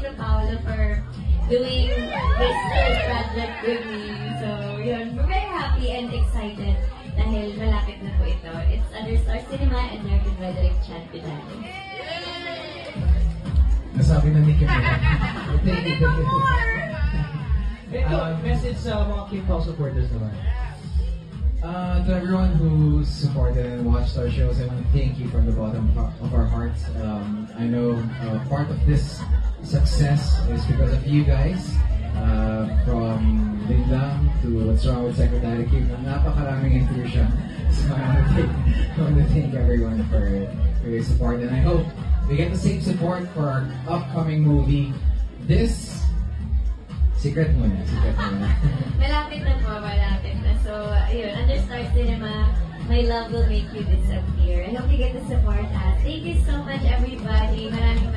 Tito Paolo for doing this third project with me. So, yun, we're very happy and excited dahil malapit na po ito. It's under Star Cinema and American Frederick Chan Pidano. Nasabi na ni Kim. Thank you. Message sa mga Kim Pao supporters naman. To everyone who supported and watched our shows, I want to thank you from the bottom of our hearts. I know part of this success is because of you guys. From Lindang to What's Wrong with Secretary Kim, napakaraming inclusion. So I want to thank everyone for your support, and I hope we get the same support for our upcoming movie. This secret muna. Malapit na po, malapit na. So, ayun, under Star Cinema, My Love Will Make You Disappear. I hope you get to support us. Thank you so much, everybody. Maraming